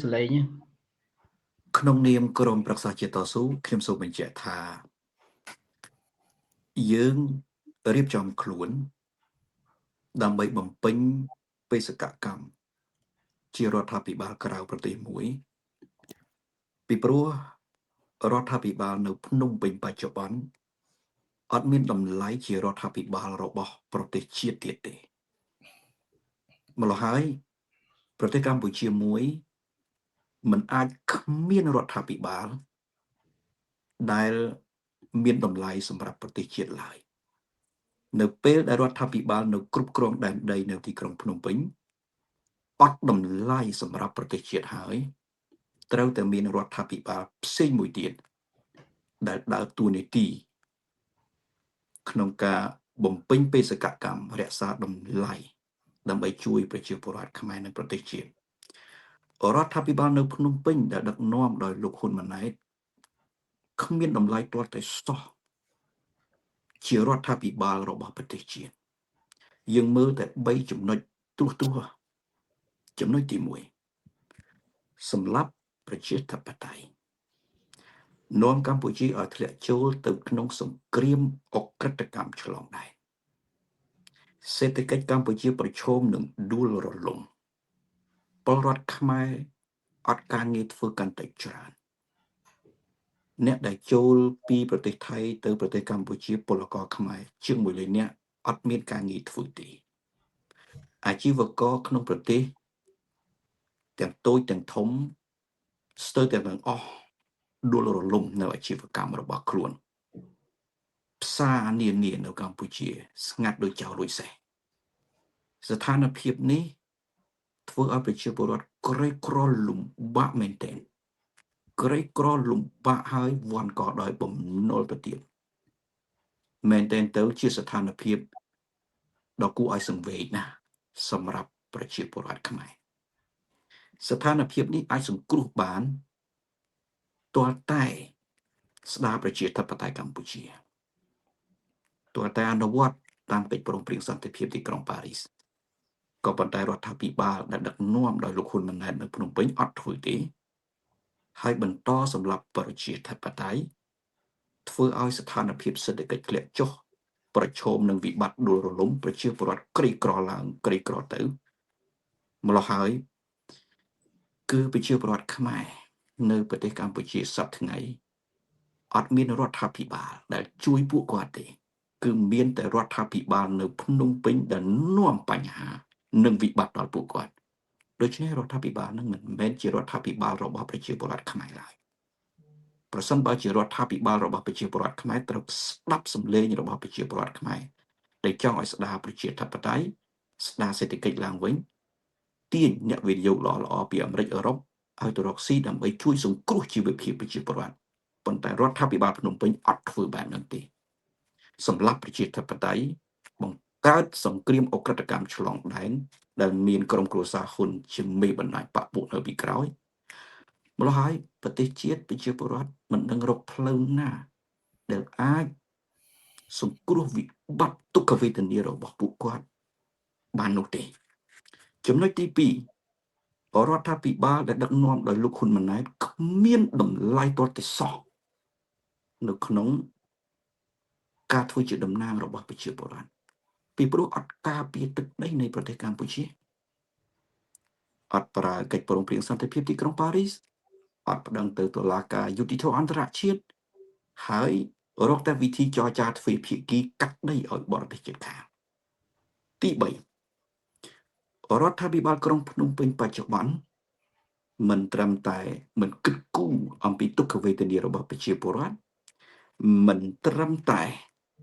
សលេងក្នុងនាមក្រុមប្រឹក្សាជាតិតស៊ូខ្ញុំសូមបញ្ជាក់ថាយើងរៀបចំខ្លួនដើម្បីបំពេញបេសកកម្មជារដ្ឋាភិបាលក្រៅប្រទេសមួយពីព្រោះរដ្ឋាភិបាលនៅភ្នំពេញបច្ចុប្បន្នអត់មានតម្លៃជារដ្ឋាភិបាលរបស់ប្រទេសជាតិទៀតទេម្ល៉េះហើយប្រទេសកម្ពុជាមួយមិនអាចគ្មានរដ្ឋាភិបាលដែលមានតម្លៃសម្រាប់ប្រទេសជាតិឡើយនៅពេលដែលរដ្ឋាភិបាលនៅគ្រប់គ្រងដែនដីនៅទីក្រុងភ្នំពេញអត់តម្លៃសម្រាប់ប្រទេសជាតិហើយត្រូវតែមានរដ្ឋាភិបាលផ្សេងមួយទៀតដែលដើរតួនាទីក្នុងការបំពេញបេសកកម្មរក្សាតម្លៃដើម្បីជួយប្រជាពលរដ្ឋខ្មែរនិងប្រទេសជាតិរដ្ឋាភិបាលនៅភ្នំពេញដែលដឹកនាំដោយលោកហ៊ុនម៉ាណែតគ្មានតម្លៃទាល់តែសោះជារដ្ឋាភិបាលរបស់ប្រទេសជាតិយើងមើលតែ3ចំណុចទូសចំណុចទី1សម្រាប់ប្រជាធិបតេយ្យនាំកម្ពុជាឲ្យធ្លាក់ចូលទៅក្នុងសង្គ្រាមអក្រិតកម្មឆ្លងដែនសេដ្ឋកិច្ចកម្ពុជាប្រឈមនឹងដួលរលំពលរដ្ឋខ្មែរអត់ការងារធ្វើកាន់តែច្រើនអ្នកដែលចូលពីប្រទេសថៃទៅប្រទេសកម្ពុជាពលករខ្មែរជាង1លាននាក់អត់មានការងារធ្វើទេអាជីវករក្នុងប្រទេសទាំងតូចទាំងធំស្ទើរតែទាំងអស់ដួលរលំនៅអាជីវកម្មរបស់ខ្លួនផ្សារនានានៅកម្ពុជាស្ងាត់ដូចចោលរួចសេះស្ថានភាពនេះធ្វើឲ្យប្រជាពលរដ្ឋក្រីក្រលំបាកមែនទែនក្រីក្រលំបាកហើយវាន់ក៏ដោយបំណុលទៅទៀតមែនទែនទៅជាស្ថានភាពដ៏គួរឲ្យសង្វេគណាស់សម្រាប់ប្រជាពលរដ្ឋខ្មែរស្ថានភាពនេះអាចសង្គ្រោះបានទាល់តែស្ដារប្រជាធិបតេយ្យកម្ពុជាទាល់តែអនុវត្តតាមកិច្ចព្រមព្រៀងសន្តិភាពទីក្រុងប៉ារីសក៏ប៉ុន្តែរដ្ឋាភិបាលដែលដឹកនាំដោយលោកហ៊ុនម៉ាណែតនៅភ្នំពេញអត់ធ្វើទេហើយបន្តសម្រាប់ប្រជាធិបតេយ្យធ្វើឲ្យស្ថានភាពសេដ្ឋកិច្ចធ្លាក់ចុះប្រឈមនឹងវិបត្តិដួលរលំប្រជាពលរដ្ឋក្រីក្រឡើងក្រីក្រទៅម្ល៉េះហើយគឺប្រជាពលរដ្ឋខ្មែរនៅប្រទេសកម្ពុជាសប្តាហ៍ថ្ងៃអត់មានរដ្ឋាភិបាលដែលជួយពួកគាត់ទេគឺមានតែរដ្ឋាភិបាលនៅភ្នំពេញដែលនាំបញ្ហានិងវិបត្តិដល់ពួកគាត់ដូច្នេះរដ្ឋាភិបាលនឹងមិនមែនជារដ្ឋាភិបាលរបស់ប្រជាពលរដ្ឋខ្មែរឡើយប្រសិនបើជារដ្ឋាភិបាលរបស់ប្រជាពលរដ្ឋខ្មែរត្រូវស្ដាប់សំឡេងរបស់ប្រជាពលរដ្ឋខ្មែរដែលចង់ឲ្យស្ដារប្រជាធិបតេយ្យស្ដារសេដ្ឋកិច្ចឡើងវិញទាញអ្នកវិនិយោគល្អៗពីអាមេរិកអឺរ៉ុបឲ្យទៅរកស៊ីដើម្បីជួយសង្គ្រោះជីវភាពប្រជាពលរដ្ឋប៉ុន្តែរដ្ឋាភិបាលភ្នំពេញអត់ធ្វើបែបนั้นទេសម្រាប់ប្រជាធិបតេយ្យបង្កើតសង្គ្រាមអក្រិតកម្មឆ្លងដែនដែលមានក្រុមគ្រួសារហ៊ុនជាមេបណ្ដាញបពុនៅពីក្រោយម្ល៉េះហើយប្រទេសជាតិប្រជាពលរដ្ឋមិនដឹងរកផ្លូវណាដែលអាចសង្គ្រោះវិបត្តិទុក្ខវេទនារបស់ពួកគាត់បាននោះទេចំណុចទី2រដ្ឋាភិបាលដែលដឹកនាំដោយលោកហ៊ុនម៉ាណែតគ្មានតម្លៃទាល់តែសោះនៅក្នុងការធ្វើជាតំណាងរបស់ប្រជាពលរដ្ឋពីព្រោះអត់ការពារទឹកដីនៃប្រទេសកម្ពុជាអត់ប្រើកិច្ចព្រមព្រៀងសន្តិភាពទីក្រុងប៉ារីសអត់ប្តឹងទៅតុលាការយុតិធធម៌អន្តរជាតិហើយរកតែវិធីចរចាទ្វេភាគីកាត់ដីឲ្យបរទេសជិតខាងទី3រដ្ឋាភិបាលក្រុងភ្នំពេញបច្ចុប្បន្នមិនត្រឹមតែមិនគិតគូរអំពីទុក្ខវេទនារបស់ប្រជាពលរដ្ឋមិនត្រឹមតែ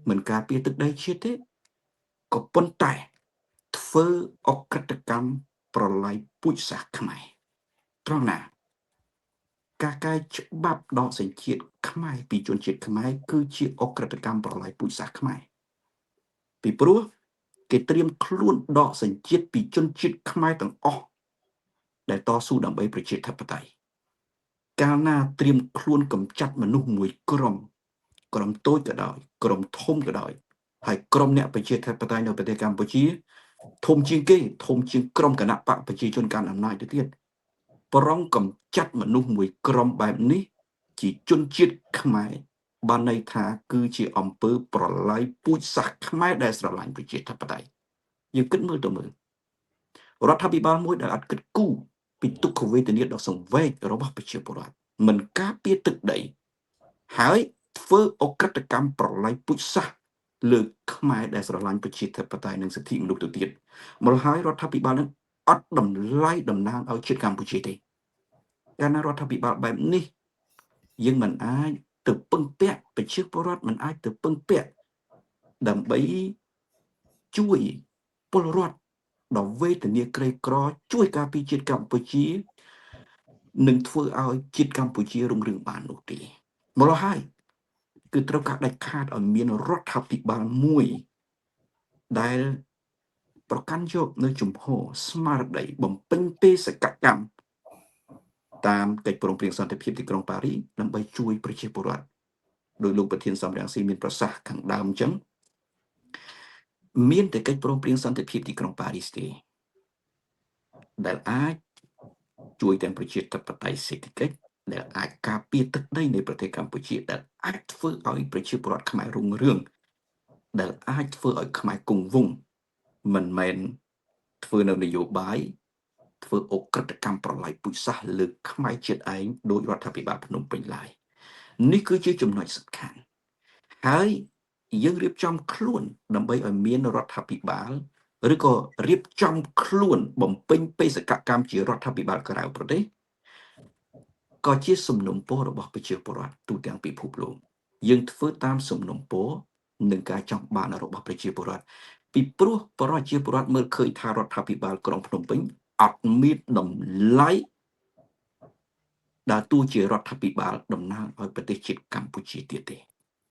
មិនការពារទឹកដីជាតិទេក៏ប៉ុន្តែធ្វើអក្រិតកម្មប្រល័យពូជសាសន៍ខ្មែរត្រង់ណាការកែច្បាប់ដកសញ្ជាតិខ្មែរពីជនជាតិខ្មែរគឺជាអក្រិតកម្មប្រល័យពូជសាសន៍ខ្មែរពីព្រោះគេត្រៀមខ្លួនដកសញ្ជាតិពីជនជាតិខ្មែរទាំងអស់ដែលតស៊ូដើម្បីប្រជាធិបតេយ្យកាលណាត្រៀមខ្លួនកម្ចាត់មនុស្សមួយក្រុមតូចក៏ដោយក្រុមធំក៏ដោយហើយក្រុមអ្នកប្រជាធិបតេយ្យនៅប្រទេសកម្ពុជាធំជាងគេធំជាងក្រុមគណៈបកប្រជាជនកាន់អំណាចទៅទៀត ប្រងកំចាត់មនុស្សមួយក្រុមបែបនេះជាជនជាតិខ្មែរបានន័យថាគឺជាអំពើប្រឡាយពូជសាសន៍ខ្មែរដែលស្រឡាញ់ប្រជាធិបតេយ្យយើងគិតមើលទៅមើលរដ្ឋាភិបាលមួយដែលអត់គិតគូរពីទុក្ខវេទនាដ៏សង្វេគរបស់ប្រជាពលរដ្ឋមិនការពារទឹកដីហើយធ្វើអក្រិតកម្មប្រឡាយពូជសាសន៍លើខ្មែរដែលស្រឡាញ់ប្រជាធិបតេយ្យនិងសិទ្ធិមនុស្សទៅទៀតម្ល៉េះហើយរដ្ឋាភិបាលនឹងអត់តម្លៃតំណាងឲ្យជាតិកម្ពុជាទេកាលណារដ្ឋាភិបាលបែបនេះយើងមិនអាចទៅពឹងពាក់ប្រជាពលរដ្ឋមិនអាចទៅពឹងពាក់ដើម្បីជួយពលរដ្ឋដ៏វេទនាក្រីក្រជួយការពារជាតិកម្ពុជានឹងធ្វើឲ្យជាតិកម្ពុជារុងរឿងបាននោះទេម្ល៉េះហើយគឺត្រូវការដាច់ខាតឲ្យមានរដ្ឋាភិបាលមួយដែលប្រកាន់យកនៅជំហរស្មារតីបំពេញបេសកកម្មតាមកិច្ចព្រមព្រៀងសន្តិភាពទីក្រុងប៉ារីសដើម្បីជួយប្រជាពលរដ្ឋដោយលោកប្រធានសំរងស៊ីមានប្រសាសន៍ខាងដើមអញ្ចឹងមានតែកិច្ចព្រមព្រៀងសន្តិភាពទីក្រុងប៉ារីសទេដែលអាចជួយទាំងប្រជាធិបតេយ្យសេដ្ឋកិច្ចដែលអាចការពារទឹកដីនៃប្រទេសកម្ពុជាដែលអាចធ្វើឲ្យប្រជាពលរដ្ឋខ្មែររុងរឿងដែលអាចធ្វើឲ្យខ្មែរគង់វង្សមិនមែនធ្វើនៅនយោបាយធ្វើអក្រិតកម្មប្រឡាយពូជសាសន៍លើខ្មែរជាតិឯងដោយរដ្ឋាភិបាលភ្នំពេញឡើយនេះគឺជាចំណុចសំខាន់ហើយយើងរៀបចំខ្លួនដើម្បីឲ្យមានរដ្ឋាភិបាលឬក៏រៀបចំខ្លួនបំពេញបេសកកម្មជារដ្ឋាភិបាលក្រៅប្រទេសក៏ជាសំណុំពររបស់ប្រជាពលរដ្ឋទូទាំងពិភពលោកយើងធ្វើតាមសំណុំពរនឹងការចង់បានរបស់ប្រជាពលរដ្ឋពីព្រោះប្រជាពលរដ្ឋមើលឃើញថារដ្ឋាភិបាលក្រុងភ្នំពេញអត់មានតម្លៃដែលទោះជារដ្ឋាភិបាលតំណាងឲ្យប្រទេសជាតិកម្ពុជាទៀតទេ